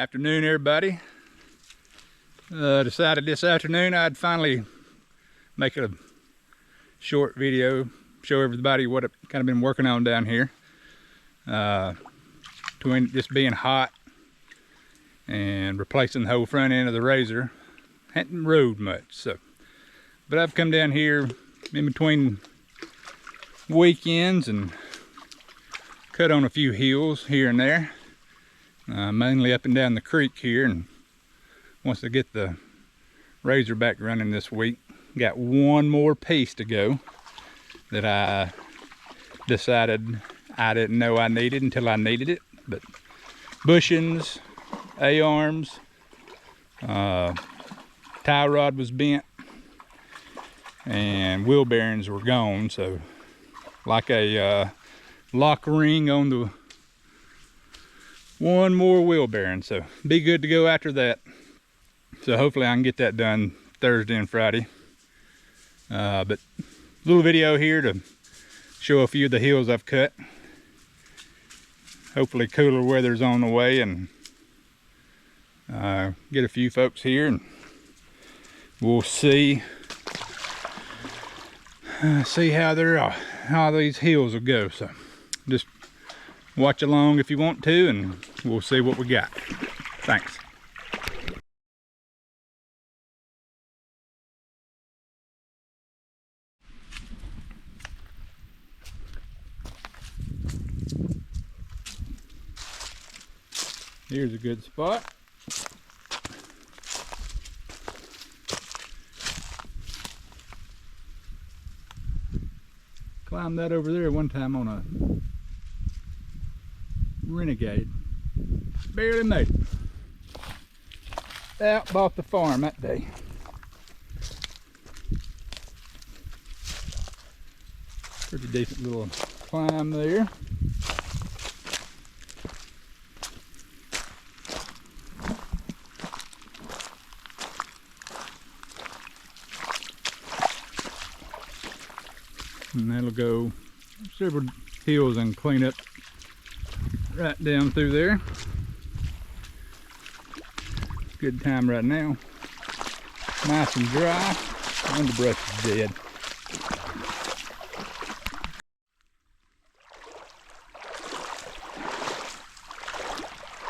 Afternoon, everybody. Decided this afternoon I'd finally make a short video, show everybody what I've kind of been working on down here. Between just being hot and replacing the whole front end of the razor, hadn't rode much. But I've come down here in between weekends and cut on a few hills here and there. Mainly up and down the creek here, and once I get the razor back running this week, got one more piece to go that I decided I didn't know I needed until I needed it. But bushings, A-arms, tie rod was bent, and wheel bearings were gone, so like a lock ring on the one more wheel bearing, so be good to go after that. So hopefully I can get that done Thursday and Friday. But little video here to show a few of the hills I've cut. Hopefully cooler weather's on the way, and get a few folks here, and we'll see how these hills will go. So just watch along if you want to, and we'll see what we got. Thanks. Here's a good spot. Climbed that over there one time on a Renegade. Barely made it. Out bought the farm that day. Pretty decent little climb there. And that'll go several hills and clean up right down through there. Good time right now. Nice and dry. Underbrush is dead.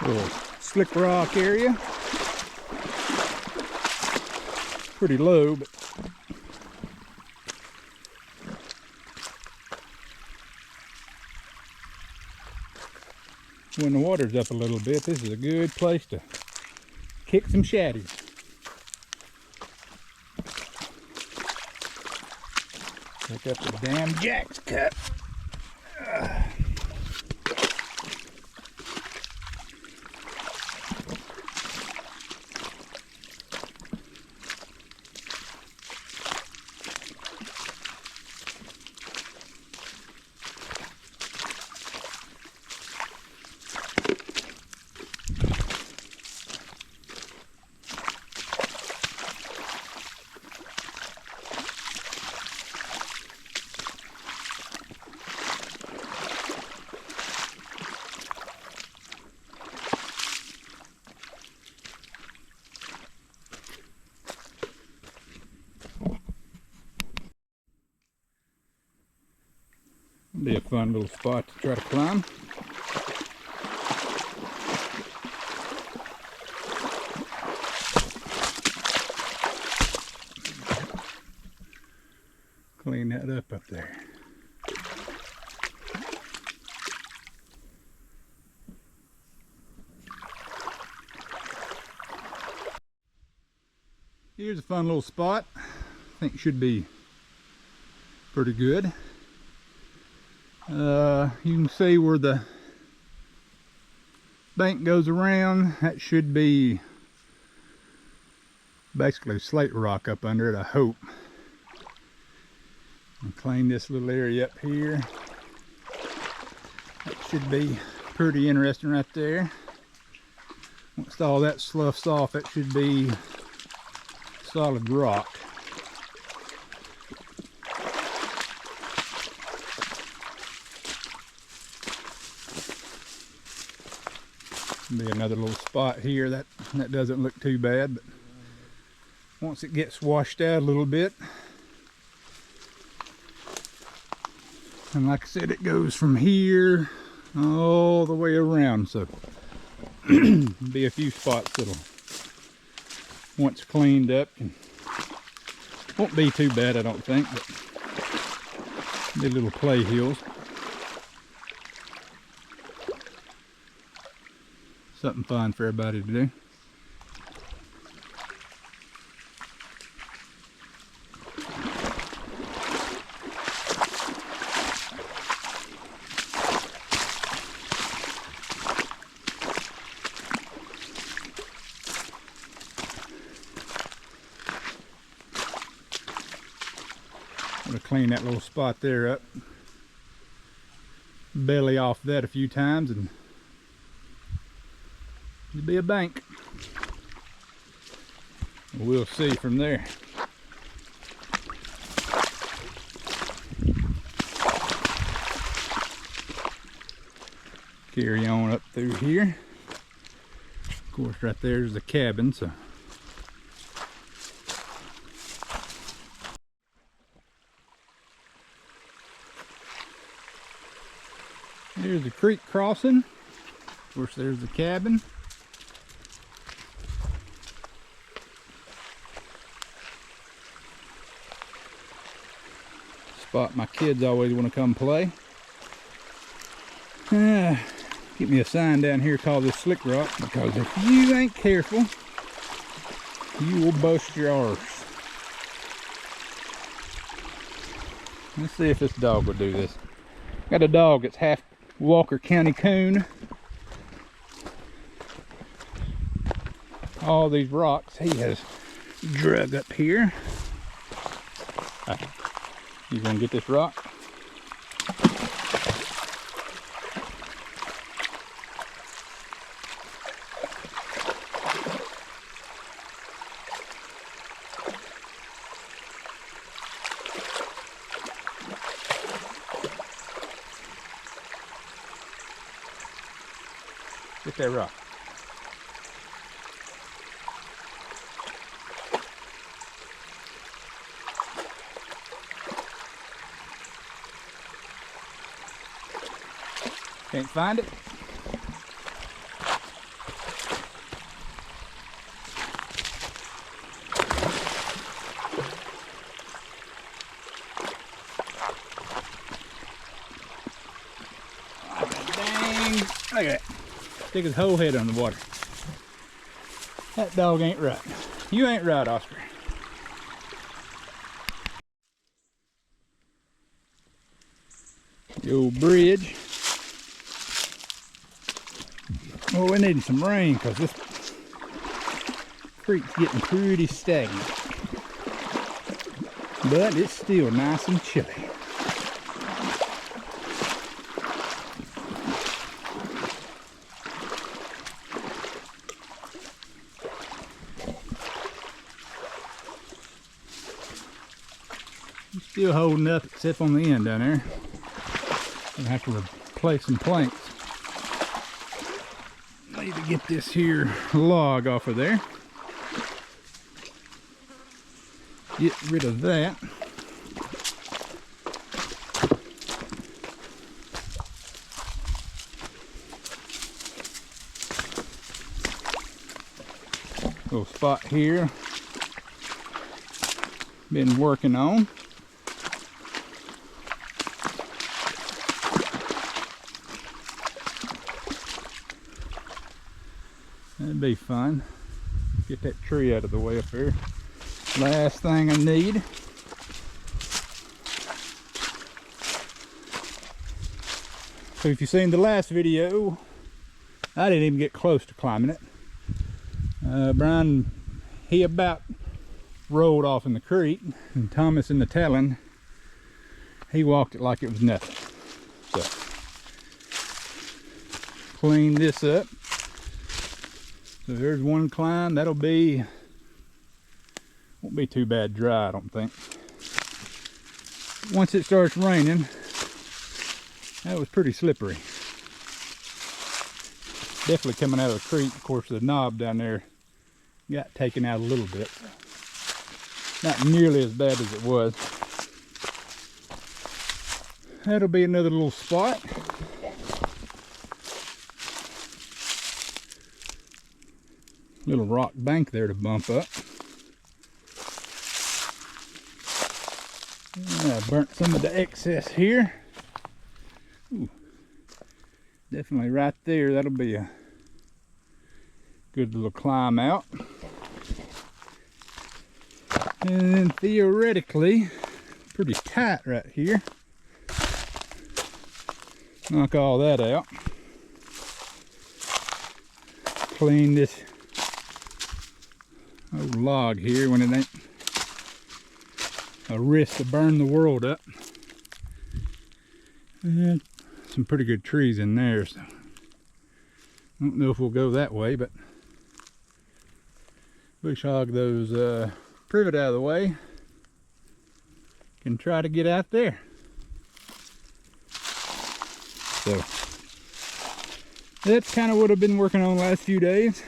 Little slick rock area. Pretty low, but when the water's up a little bit, this is a good place to kick some shaddies. Pick up the damn jack's cut. Be a fun little spot to try to climb. Clean that up there. Here's a fun little spot. I think should be pretty good. You can see where the bank goes around. That should be basically slate rock up under it, I hope. And clean this little area up here. That should be pretty interesting right there. Once all that sloughs off, it should be solid rock. Be another little spot here that doesn't look too bad, but once it gets washed out a little bit, and like I said, it goes from here all the way around, so be a few spots that'll, once cleaned up, won't be too bad, I don't think, but be little play hills. Something fun for everybody to do. I'm gonna clean that little spot there up. Belly off that a few times and it'll be a bank. We'll see from there. Carry on up through here. Of course, right there's the cabin, so there's the creek crossing. Of course, there's the cabin. Spot my kids always want to come play. Get me a sign down here called this Slick Rock, because if you ain't careful, you will bust your arse. Let's see if this dog will do this. Got a dog that's half Walker County coon. All these rocks he has drug up here. You gonna get this rock? Get that rock. Can't find it? Dang. Look at that. Stick his whole head on the water. That dog ain't right. You ain't right, Oscar. The old bridge. Oh, we need some rain because this creek's getting pretty stagnant. But it's still nice and chilly. It's still holding up except on the end down there. Gonna have to replace some planks. Need to get this here log off of there. Get rid of that. Little spot here. Been working on. That'd be fun. Get that tree out of the way up there. Last thing I need. So if you've seen the last video, I didn't even get close to climbing it. Brian, he about rolled off in the creek, and Thomas in the talon, he walked it like it was nothing. So, clean this up. So there's one climb. That'll be, won't be too bad dry, I don't think. Once it starts raining, that was pretty slippery. Definitely coming out of the creek. Of course, the knob down there got taken out a little bit. Not nearly as bad as it was. That'll be another little spot. Little rock bank there to bump up. I burnt some of the excess here. Ooh, definitely right there. That'll be a good little climb out. And then theoretically, pretty tight right here. Knock all that out. Clean this old log here when it ain't a risk to burn the world up. And some pretty good trees in there, so I don't know if we'll go that way, but bush hog those privet out of the way. Can try to get out there. So that's kind of what I've been working on the last few days.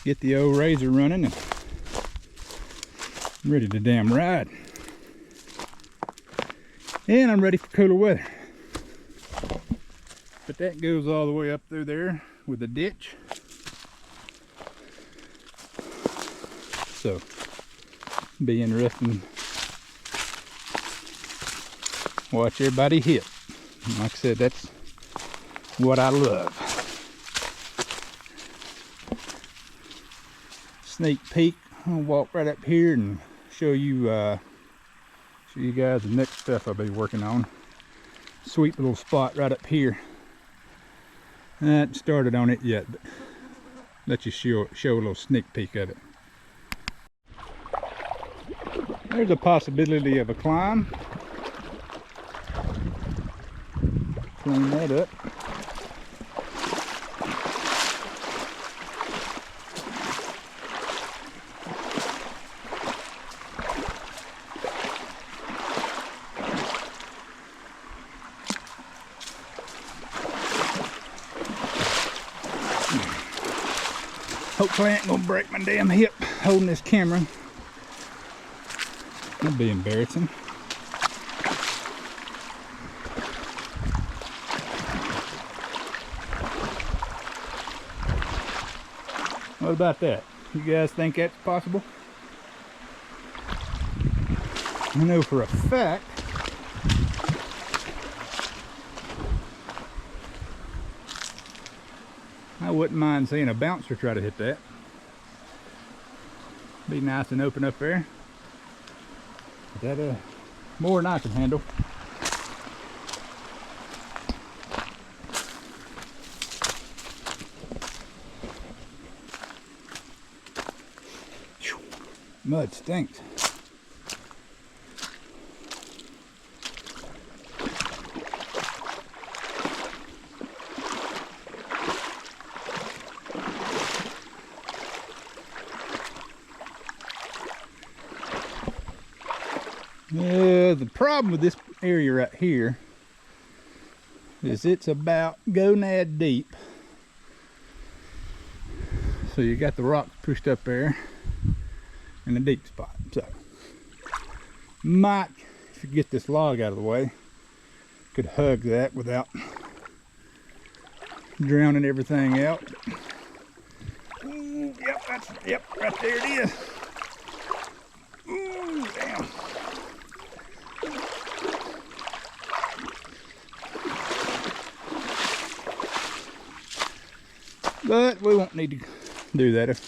Get the old razor running and I'm ready to damn ride. And I'm ready for cooler weather. But that goes all the way up through there with the ditch. So be interesting. Watch everybody hit. And like I said, that's what I love. Sneak peek. I'll walk right up here and show you guys the next stuff I'll be working on. Sweet little spot right up here. I haven't started on it yet, but let you show a little sneak peek of it. There's a possibility of a climb. Clean that up. Hopefully I ain't gonna break my damn hip holding this camera. That'd be embarrassing. What about that? You guys think that's possible? I know for a fact I wouldn't mind seeing a bouncer try to hit that. Be nice and open up there. Is that more than I can handle? Mud stinks. The problem with this area right here is it's about gonad deep. So you got the rocks pushed up there in a deep spot. So might, if you get this log out of the way, could hug that without drowning everything out. Ooh, yep, right there it is. Ooh, damn. But we won't need to do that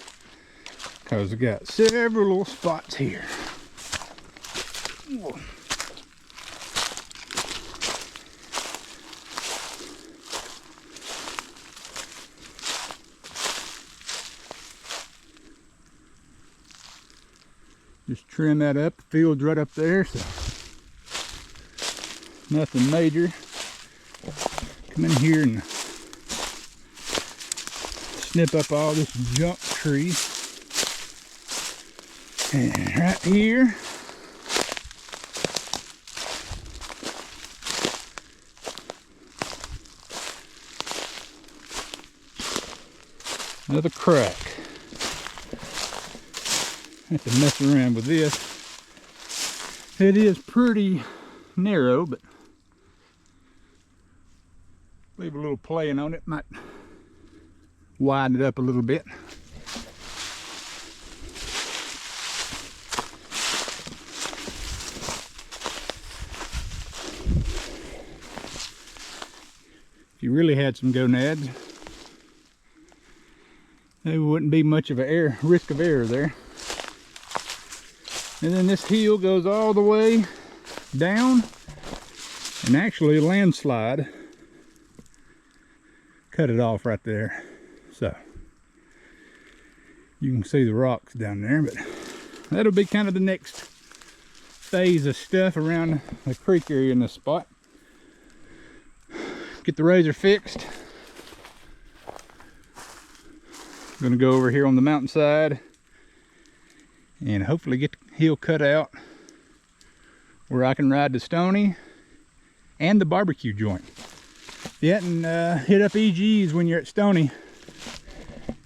because we got several little spots here. Ooh. Just trim that up. The field's right up there, so nothing major. Come in here and snip up all this junk tree. And right here, Another crack. I have to mess around with this. It is pretty narrow, but leave a little playing on it, might widen it up a little bit. If you really had some gonads, there wouldn't be much of a risk of error there. And then this heel goes all the way down, and actually a landslide cut it off right there. So you can see the rocks down there, but that'll be kind of the next phase of stuff around the creek area in this spot. Get the razor fixed. I'm gonna go over here on the mountainside and hopefully get the hill cut out where I can ride to Stony and the barbecue joint. If you hadn't hit up EG's when you're at Stony,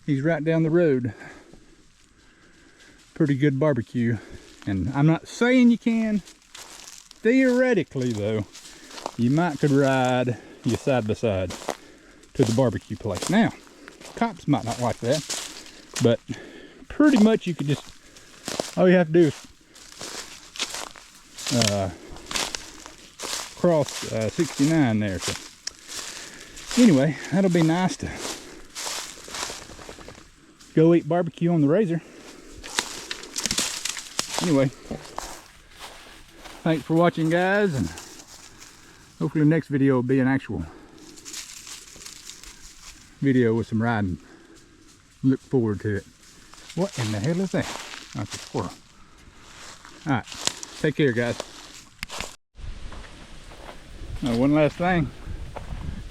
he's right down the road. Pretty good barbecue. And I'm not saying you can. Theoretically though, you might could ride you side by side to the barbecue place. Now, cops might not like that, but pretty much you could just, all you have to do is cross 69 there. So anyway, that'll be nice to go eat barbecue on the razor. Anyway, thanks for watching, guys, and hopefully the next video will be an actual video with some riding. Look forward to it. What in the hell is that? That's a squirrel. Alright, take care, guys. Now, one last thing.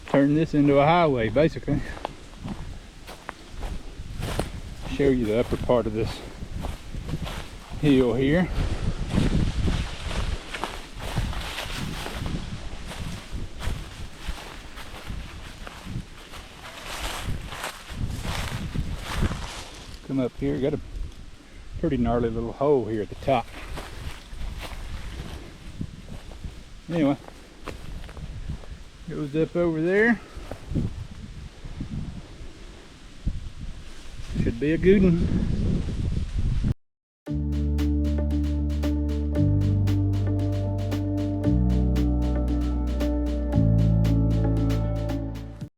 Turn this into a highway, basically. Show you the upper part of this hill here. Come up here, got a pretty gnarly little hole here at the top. Anyway, goes up over there. Should be a good one.